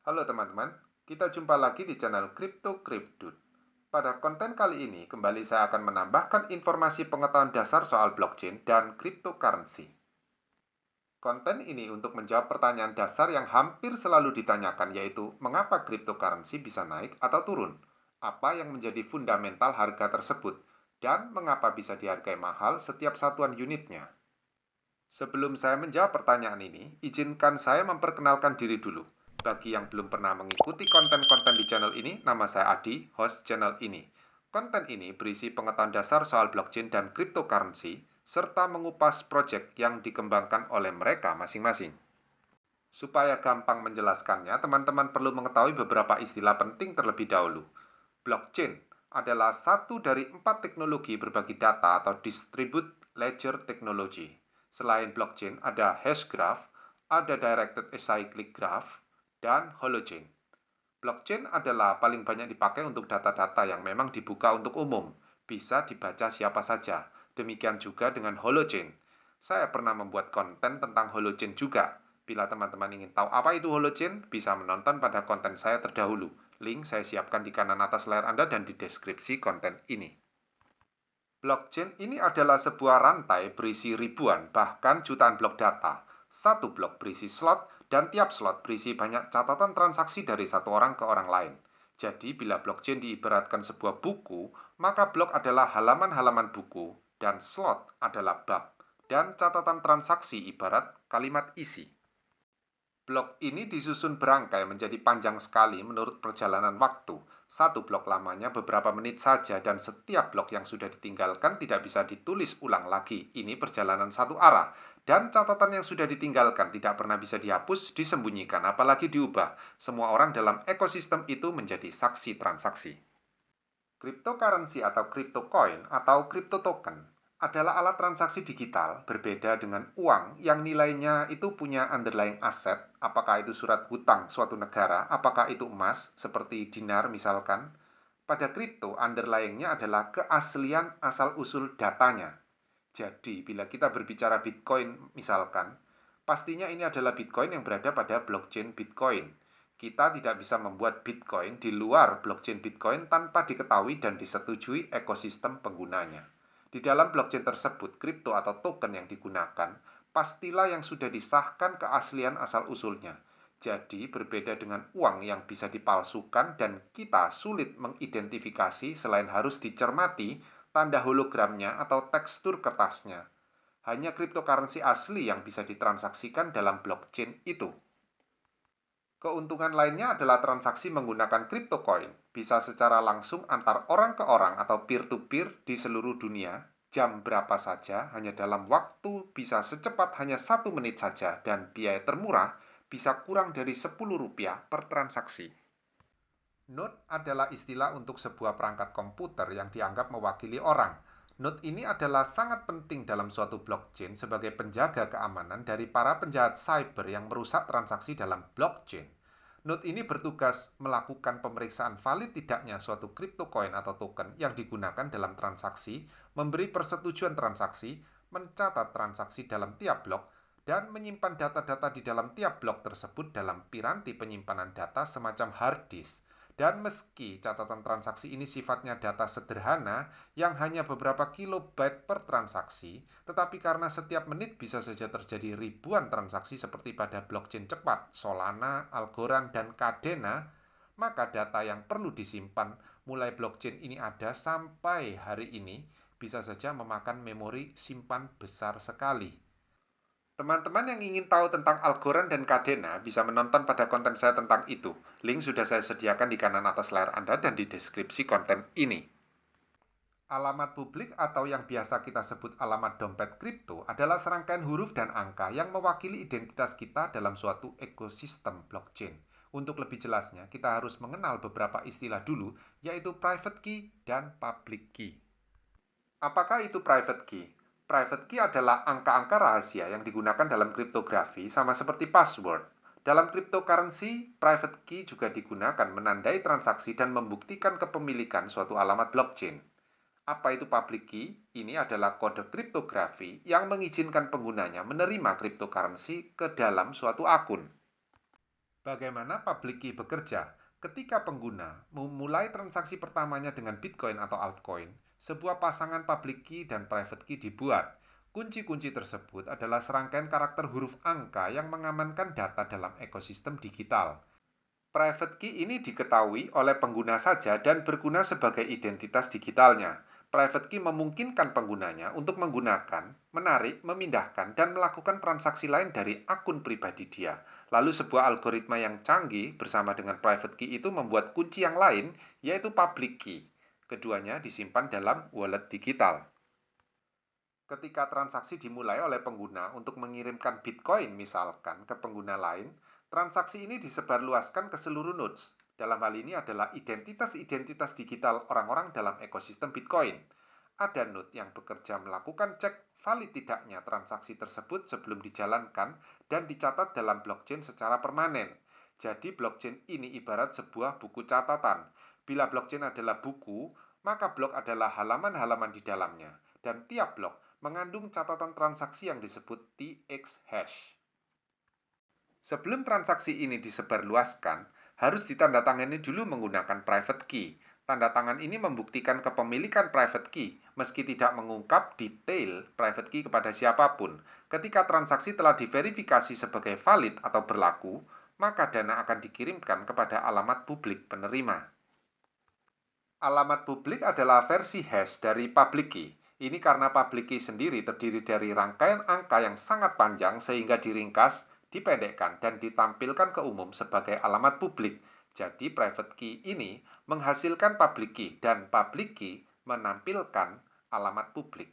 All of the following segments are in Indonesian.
Halo teman-teman, kita jumpa lagi di channel Crypto Cryptid. Pada konten kali ini, kembali saya akan menambahkan informasi pengetahuan dasar soal blockchain dan cryptocurrency. Konten ini untuk menjawab pertanyaan dasar yang hampir selalu ditanyakan, yaitu mengapa cryptocurrency bisa naik atau turun, apa yang menjadi fundamental harga tersebut, dan mengapa bisa dihargai mahal setiap satuan unitnya. Sebelum saya menjawab pertanyaan ini, izinkan saya memperkenalkan diri dulu. Bagi yang belum pernah mengikuti konten-konten di channel ini, nama saya Adi, host channel ini. Konten ini berisi pengetahuan dasar soal blockchain dan cryptocurrency, serta mengupas proyek yang dikembangkan oleh mereka masing-masing. Supaya gampang menjelaskannya, teman-teman perlu mengetahui beberapa istilah penting terlebih dahulu. Blockchain adalah satu dari 4 teknologi berbagi data atau distributed ledger technology. Selain blockchain, ada hash graph, ada directed acyclic graph, dan holochain. Blockchain adalah paling banyak dipakai untuk data-data yang memang dibuka untuk umum, bisa dibaca siapa saja. Demikian juga dengan holochain. Saya pernah membuat konten tentang holochain juga. Bila teman-teman ingin tahu apa itu holochain, bisa menonton pada konten saya terdahulu. Link saya siapkan di kanan atas layar Anda dan di deskripsi konten ini. Blockchain ini adalah sebuah rantai berisi ribuan, bahkan jutaan blok data. Satu blok berisi slot, dan tiap slot berisi banyak catatan transaksi dari satu orang ke orang lain. Jadi, bila blockchain diibaratkan sebuah buku, maka blok adalah halaman-halaman buku, dan slot adalah bab, dan catatan transaksi ibarat kalimat isi. Blok ini disusun berangkai menjadi panjang sekali menurut perjalanan waktu. Satu blok lamanya beberapa menit saja dan setiap blok yang sudah ditinggalkan tidak bisa ditulis ulang lagi. Ini perjalanan satu arah. Dan catatan yang sudah ditinggalkan tidak pernah bisa dihapus, disembunyikan, apalagi diubah. Semua orang dalam ekosistem itu menjadi saksi transaksi. Cryptocurrency atau crypto coin atau crypto token adalah alat transaksi digital berbeda dengan uang yang nilainya itu punya underlying asset, apakah itu surat hutang suatu negara, apakah itu emas seperti dinar misalkan. Pada kripto, underlyingnya adalah keaslian asal-usul datanya. Jadi, bila kita berbicara Bitcoin misalkan, pastinya ini adalah Bitcoin yang berada pada blockchain Bitcoin. Kita tidak bisa membuat Bitcoin di luar blockchain Bitcoin tanpa diketahui dan disetujui ekosistem penggunanya. Di dalam blockchain tersebut, kripto atau token yang digunakan, pastilah yang sudah disahkan keaslian asal-usulnya. Jadi, berbeda dengan uang yang bisa dipalsukan dan kita sulit mengidentifikasi selain harus dicermati tanda hologramnya atau tekstur kertasnya. Hanya cryptocurrency asli yang bisa ditransaksikan dalam blockchain itu. Keuntungan lainnya adalah transaksi menggunakan crypto coin, bisa secara langsung antar orang ke orang atau peer-to-peer di seluruh dunia, jam berapa saja, hanya dalam waktu bisa secepat hanya 1 menit saja, dan biaya termurah bisa kurang dari Rp10 per transaksi. Node adalah istilah untuk sebuah perangkat komputer yang dianggap mewakili orang. Node ini adalah sangat penting dalam suatu blockchain sebagai penjaga keamanan dari para penjahat cyber yang merusak transaksi dalam blockchain. Node ini bertugas melakukan pemeriksaan valid tidaknya suatu cryptocurrency atau token yang digunakan dalam transaksi, memberi persetujuan transaksi, mencatat transaksi dalam tiap blok, dan menyimpan data-data di dalam tiap blok tersebut dalam piranti penyimpanan data semacam hard disk. Dan meski catatan transaksi ini sifatnya data sederhana yang hanya beberapa kilobyte per transaksi, tetapi karena setiap menit bisa saja terjadi ribuan transaksi seperti pada blockchain cepat, Solana, Algorand, dan Kadena, maka data yang perlu disimpan mulai blockchain ini ada sampai hari ini bisa saja memakan memori simpan besar sekali. Teman-teman yang ingin tahu tentang Algorand dan Kadena bisa menonton pada konten saya tentang itu. Link sudah saya sediakan di kanan atas layar Anda dan di deskripsi konten ini. Alamat publik atau yang biasa kita sebut alamat dompet kripto adalah serangkaian huruf dan angka yang mewakili identitas kita dalam suatu ekosistem blockchain. Untuk lebih jelasnya, kita harus mengenal beberapa istilah dulu, yaitu private key dan public key. Apakah itu private key? Private key adalah angka-angka rahasia yang digunakan dalam kriptografi sama seperti password. Dalam cryptocurrency, private key juga digunakan menandai transaksi dan membuktikan kepemilikan suatu alamat blockchain. Apa itu public key? Ini adalah kode kriptografi yang mengizinkan penggunanya menerima cryptocurrency ke dalam suatu akun. Bagaimana public key bekerja? Ketika pengguna memulai transaksi pertamanya dengan Bitcoin atau altcoin, sebuah pasangan public key dan private key dibuat. Kunci-kunci tersebut adalah serangkaian karakter huruf angka yang mengamankan data dalam ekosistem digital. Private key ini diketahui oleh pengguna saja dan berguna sebagai identitas digitalnya. Private key memungkinkan penggunanya untuk menggunakan, menarik, memindahkan, dan melakukan transaksi lain dari akun pribadi dia. Lalu sebuah algoritma yang canggih bersama dengan private key itu membuat kunci yang lain, yaitu public key. Keduanya disimpan dalam wallet digital. Ketika transaksi dimulai oleh pengguna untuk mengirimkan Bitcoin misalkan ke pengguna lain, transaksi ini disebarluaskan ke seluruh nodes. Dalam hal ini adalah identitas-identitas digital orang-orang dalam ekosistem Bitcoin. Ada node yang bekerja melakukan cek valid tidaknya transaksi tersebut sebelum dijalankan dan dicatat dalam blockchain secara permanen. Jadi blockchain ini ibarat sebuah buku catatan. Bila blockchain adalah buku, maka blok adalah halaman-halaman di dalamnya. Dan tiap blok mengandung catatan transaksi yang disebut TX hash. Sebelum transaksi ini disebarluaskan, harus ditandatangani dulu menggunakan private key. Tanda tangan ini membuktikan kepemilikan private key, meski tidak mengungkap detail private key kepada siapapun. Ketika transaksi telah diverifikasi sebagai valid atau berlaku, maka dana akan dikirimkan kepada alamat publik penerima. Alamat publik adalah versi hash dari public key. Ini karena public key sendiri terdiri dari rangkaian angka yang sangat panjang sehingga diringkas, dipendekkan, dan ditampilkan ke umum sebagai alamat publik. Jadi private key ini menghasilkan public key dan public key menampilkan alamat publik.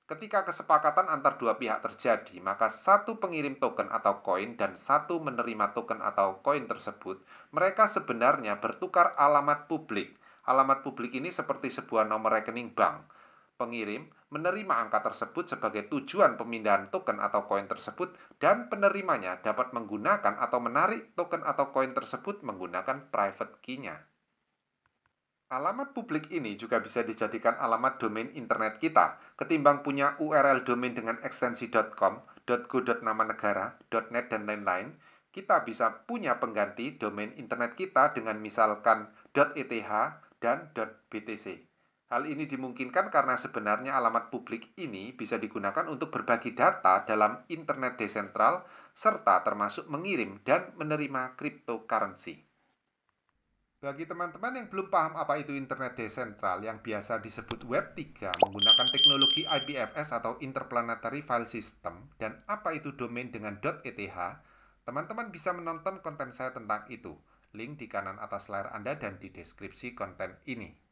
Ketika kesepakatan antar dua pihak terjadi, maka satu pengirim token atau koin dan satu menerima token atau koin tersebut, mereka sebenarnya bertukar alamat publik. Alamat publik ini seperti sebuah nomor rekening bank. Pengirim menerima angka tersebut sebagai tujuan pemindahan token atau koin tersebut dan penerimanya dapat menggunakan atau menarik token atau koin tersebut menggunakan private key-nya. Alamat publik ini juga bisa dijadikan alamat domain internet kita. Ketimbang punya URL domain dengan ekstensi .com, .go.namanegara, .net, dan lain-lain, kita bisa punya pengganti domain internet kita dengan misalkan .eth dan .btc. Hal ini dimungkinkan karena sebenarnya alamat publik ini bisa digunakan untuk berbagi data dalam internet desentral serta termasuk mengirim dan menerima cryptocurrency. Bagi teman-teman yang belum paham apa itu internet desentral yang biasa disebut Web 3 menggunakan teknologi IPFS atau Interplanetary File System dan apa itu domain dengan .eth, teman-teman bisa menonton konten saya tentang itu. Link di kanan atas layar Anda dan di deskripsi konten ini.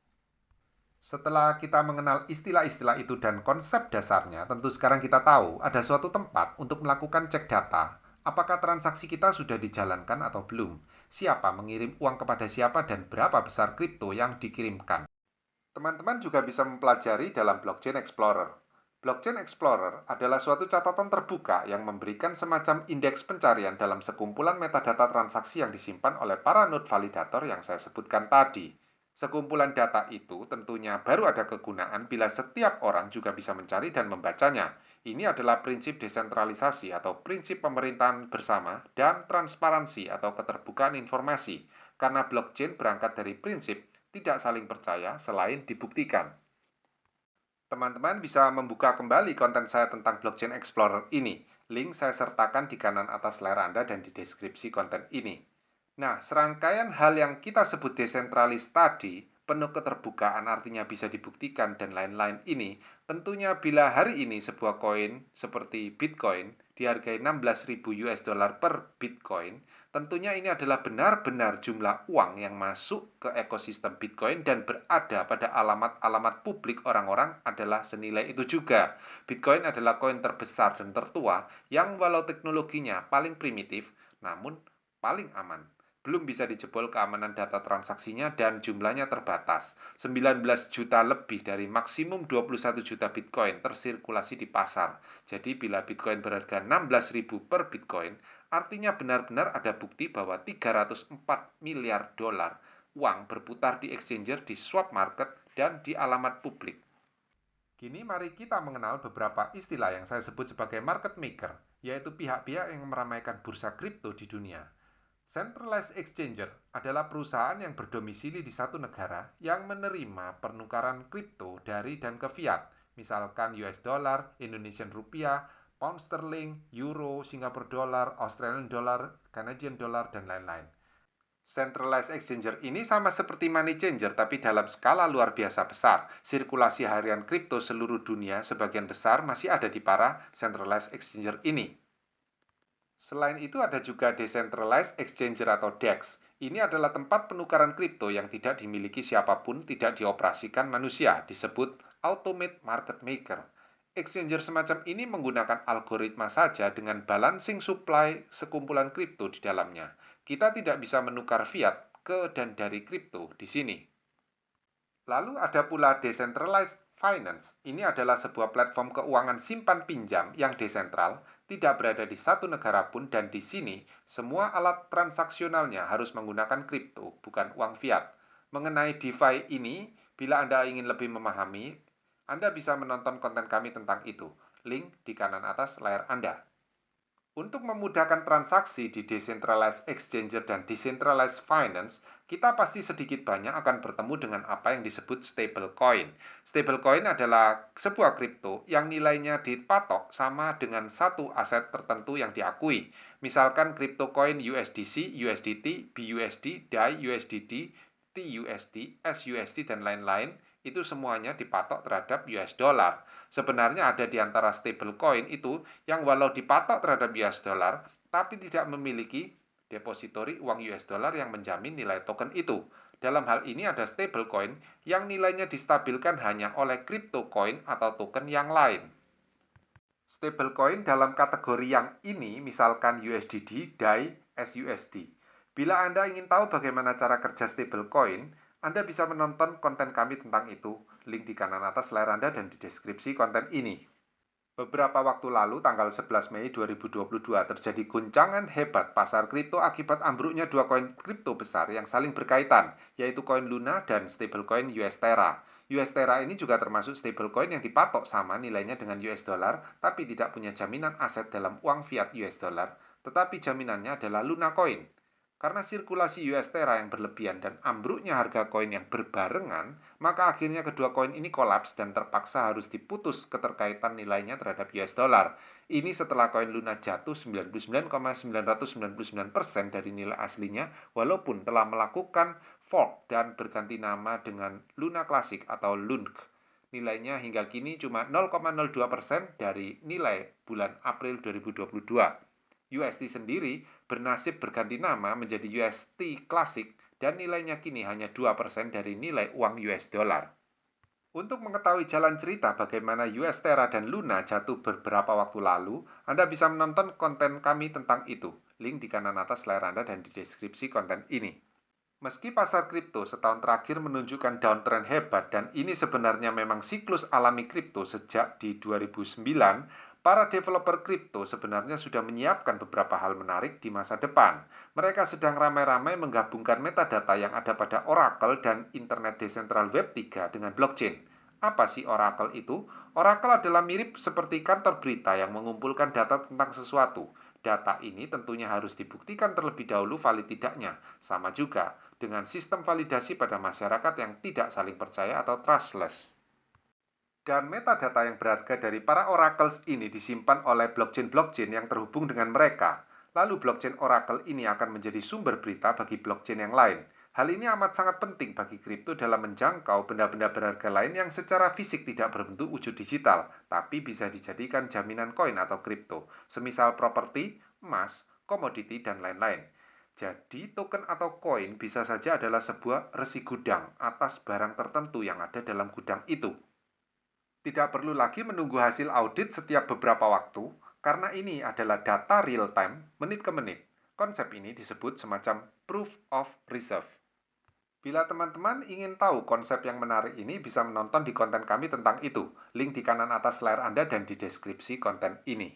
Setelah kita mengenal istilah-istilah itu dan konsep dasarnya, tentu sekarang kita tahu ada suatu tempat untuk melakukan cek data. Apakah transaksi kita sudah dijalankan atau belum? Siapa mengirim uang kepada siapa dan berapa besar kripto yang dikirimkan? Teman-teman juga bisa mempelajari dalam Blockchain Explorer. Blockchain Explorer adalah suatu catatan terbuka yang memberikan semacam indeks pencarian dalam sekumpulan metadata transaksi yang disimpan oleh para node validator yang saya sebutkan tadi. Sekumpulan data itu tentunya baru ada kegunaan bila setiap orang juga bisa mencari dan membacanya. Ini adalah prinsip desentralisasi atau prinsip pemerintahan bersama dan transparansi atau keterbukaan informasi. Karena blockchain berangkat dari prinsip tidak saling percaya selain dibuktikan. Teman-teman bisa membuka kembali konten saya tentang Blockchain Explorer ini. Link saya sertakan di kanan atas layar Anda dan di deskripsi konten ini. Nah, serangkaian hal yang kita sebut desentralis tadi, penuh keterbukaan artinya bisa dibuktikan dan lain-lain ini, tentunya bila hari ini sebuah koin seperti Bitcoin dihargai 16.000 US dollar per Bitcoin, tentunya ini adalah benar-benar jumlah uang yang masuk ke ekosistem Bitcoin dan berada pada alamat-alamat publik orang-orang adalah senilai itu juga. Bitcoin adalah koin terbesar dan tertua yang walau teknologinya paling primitif, namun paling aman. Belum bisa dijebol keamanan data transaksinya dan jumlahnya terbatas. 19 juta lebih dari maksimum 21 juta Bitcoin tersirkulasi di pasar. Jadi bila Bitcoin berharga 16.000 per Bitcoin, artinya benar-benar ada bukti bahwa 304 miliar dolar uang berputar di exchanger, di swap market, dan di alamat publik. Kini mari kita mengenal beberapa istilah yang saya sebut sebagai market maker, yaitu pihak-pihak yang meramaikan bursa kripto di dunia. Centralized exchanger adalah perusahaan yang berdomisili di satu negara yang menerima penukaran kripto dari dan ke fiat, misalkan US dollar, Indonesian rupiah, pound sterling, euro, Singapore dollar, Australian dollar, Canadian dollar, dan lain-lain. Centralized exchanger ini sama seperti money changer tapi dalam skala luar biasa besar. Sirkulasi harian kripto seluruh dunia sebagian besar masih ada di para centralized exchanger ini. Selain itu ada juga decentralized exchanger atau DEX. Ini adalah tempat penukaran kripto yang tidak dimiliki siapapun, tidak dioperasikan manusia, disebut automate market maker. Exchanger semacam ini menggunakan algoritma saja dengan balancing supply sekumpulan kripto di dalamnya. Kita tidak bisa menukar fiat ke dan dari kripto di sini. Lalu ada pula decentralized finance. Ini adalah sebuah platform keuangan simpan pinjam yang desentral, tidak berada di satu negara pun, dan di sini semua alat transaksionalnya harus menggunakan kripto, bukan uang fiat. Mengenai DeFi ini, bila Anda ingin lebih memahami, Anda bisa menonton konten kami tentang itu. Link di kanan atas layar Anda. Untuk memudahkan transaksi di decentralized exchanger dan decentralized finance, kita pasti sedikit banyak akan bertemu dengan apa yang disebut stablecoin. Stablecoin adalah sebuah kripto yang nilainya dipatok sama dengan satu aset tertentu yang diakui. Misalkan kripto koin USDC, USDT, BUSD, DAI, USDT, TUSD, SUSD, dan lain-lain, itu semuanya dipatok terhadap US dollar. Sebenarnya ada di antara stablecoin itu yang walau dipatok terhadap US dollar, tapi tidak memiliki depositori uang US dollar yang menjamin nilai token itu. Dalam hal ini ada stablecoin yang nilainya distabilkan hanya oleh crypto coin atau token yang lain. Stablecoin dalam kategori yang ini misalkan USDT, DAI, SUSD. Bila Anda ingin tahu bagaimana cara kerja stablecoin, Anda bisa menonton konten kami tentang itu, link di kanan atas layar Anda dan di deskripsi konten ini. Beberapa waktu lalu, tanggal 11 Mei 2022, terjadi guncangan hebat pasar kripto akibat ambruknya dua koin kripto besar yang saling berkaitan, yaitu koin Luna dan stablecoin US Terra. US Terra ini juga termasuk stablecoin yang dipatok sama nilainya dengan US dollar, tapi tidak punya jaminan aset dalam uang fiat US dollar, tetapi jaminannya adalah Luna Coin. Karena sirkulasi US Terra yang berlebihan dan ambruknya harga koin yang berbarengan, maka akhirnya kedua koin ini kolaps dan terpaksa harus diputus keterkaitan nilainya terhadap US dollar. Ini setelah koin Luna jatuh 99,999% dari nilai aslinya, walaupun telah melakukan fork dan berganti nama dengan Luna Classic atau LUNC. Nilainya hingga kini cuma 0,02% dari nilai bulan April 2022. USD sendiri bernasib berganti nama menjadi UST Classic dan nilainya kini hanya 2% dari nilai uang US dollar. Untuk mengetahui jalan cerita bagaimana US Terra dan Luna jatuh beberapa waktu lalu, Anda bisa menonton konten kami tentang itu. Link di kanan atas layar Anda dan di deskripsi konten ini. Meski pasar kripto setahun terakhir menunjukkan downtrend hebat dan ini sebenarnya memang siklus alami kripto sejak di 2009, para developer kripto sebenarnya sudah menyiapkan beberapa hal menarik di masa depan. Mereka sedang ramai-ramai menggabungkan metadata yang ada pada Oracle dan Internet Desentral Web 3 dengan blockchain. Apa sih Oracle itu? Oracle adalah mirip seperti kantor berita yang mengumpulkan data tentang sesuatu. Data ini tentunya harus dibuktikan terlebih dahulu valid tidaknya. Sama juga dengan sistem validasi pada masyarakat yang tidak saling percaya atau trustless. Dan metadata yang berharga dari para oracles ini disimpan oleh blockchain-blockchain yang terhubung dengan mereka. Lalu blockchain Oracle ini akan menjadi sumber berita bagi blockchain yang lain. Hal ini amat sangat penting bagi kripto dalam menjangkau benda-benda berharga lain yang secara fisik tidak berbentuk wujud digital, tapi bisa dijadikan jaminan koin atau kripto, semisal properti, emas, komoditi, dan lain-lain. Jadi, token atau koin bisa saja adalah sebuah resi gudang atas barang tertentu yang ada dalam gudang itu. Tidak perlu lagi menunggu hasil audit setiap beberapa waktu, karena ini adalah data real-time, menit ke menit. Konsep ini disebut semacam proof of reserve. Bila teman-teman ingin tahu konsep yang menarik ini, bisa menonton di konten kami tentang itu. Link di kanan atas layar Anda dan di deskripsi konten ini.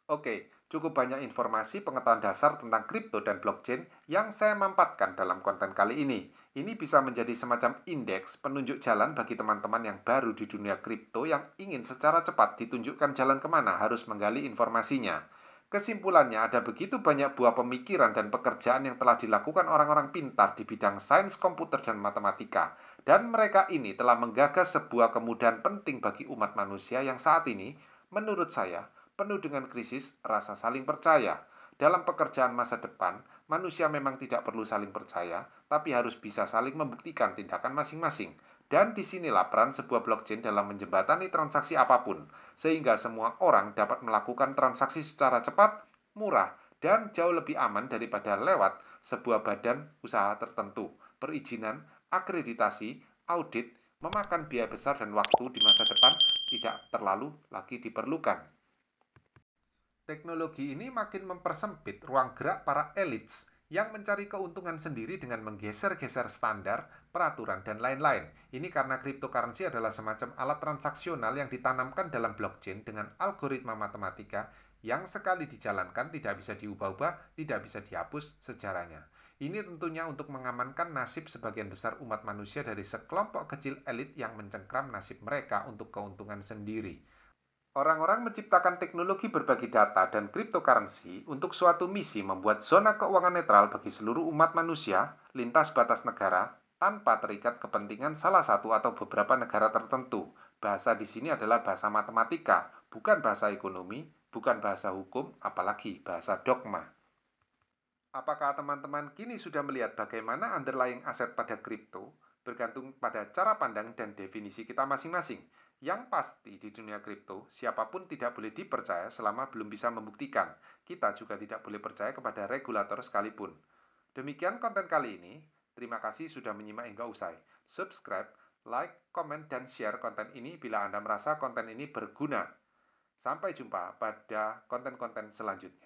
Oke, cukup banyak informasi pengetahuan dasar tentang kripto dan blockchain yang saya mampatkan dalam konten kali ini. Ini bisa menjadi semacam indeks penunjuk jalan bagi teman-teman yang baru di dunia kripto yang ingin secara cepat ditunjukkan jalan kemana harus menggali informasinya. Kesimpulannya, ada begitu banyak buah pemikiran dan pekerjaan yang telah dilakukan orang-orang pintar di bidang sains komputer dan matematika, dan mereka ini telah menggagas sebuah kemudahan penting bagi umat manusia yang saat ini, menurut saya, penuh dengan krisis rasa saling percaya. Dalam pekerjaan masa depan, manusia memang tidak perlu saling percaya, tapi harus bisa saling membuktikan tindakan masing-masing. Dan disinilah peran sebuah blockchain dalam menjembatani transaksi apapun, sehingga semua orang dapat melakukan transaksi secara cepat, murah, dan jauh lebih aman daripada lewat sebuah badan usaha tertentu. Perizinan, akreditasi, audit, memakan biaya besar dan waktu di masa depan tidak terlalu lagi diperlukan. Teknologi ini makin mempersempit ruang gerak para elites yang mencari keuntungan sendiri dengan menggeser-geser standar, peraturan, dan lain-lain. Ini karena cryptocurrency adalah semacam alat transaksional yang ditanamkan dalam blockchain dengan algoritma matematika yang sekali dijalankan tidak bisa diubah-ubah, tidak bisa dihapus sejarahnya. Ini tentunya untuk mengamankan nasib sebagian besar umat manusia dari sekelompok kecil elit yang mencengkram nasib mereka untuk keuntungan sendiri. Orang-orang menciptakan teknologi berbagi data dan cryptocurrency untuk suatu misi membuat zona keuangan netral bagi seluruh umat manusia lintas batas negara tanpa terikat kepentingan salah satu atau beberapa negara tertentu. Bahasa di sini adalah bahasa matematika, bukan bahasa ekonomi, bukan bahasa hukum, apalagi bahasa dogma. Apakah teman-teman kini sudah melihat bagaimana underlying aset pada kripto bergantung pada cara pandang dan definisi kita masing-masing? Yang pasti di dunia kripto, siapapun tidak boleh dipercaya selama belum bisa membuktikan. Kita juga tidak boleh percaya kepada regulator sekalipun. Demikian konten kali ini. Terima kasih sudah menyimak hingga usai. Subscribe, like, komen, dan share konten ini bila Anda merasa konten ini berguna. Sampai jumpa pada konten-konten selanjutnya.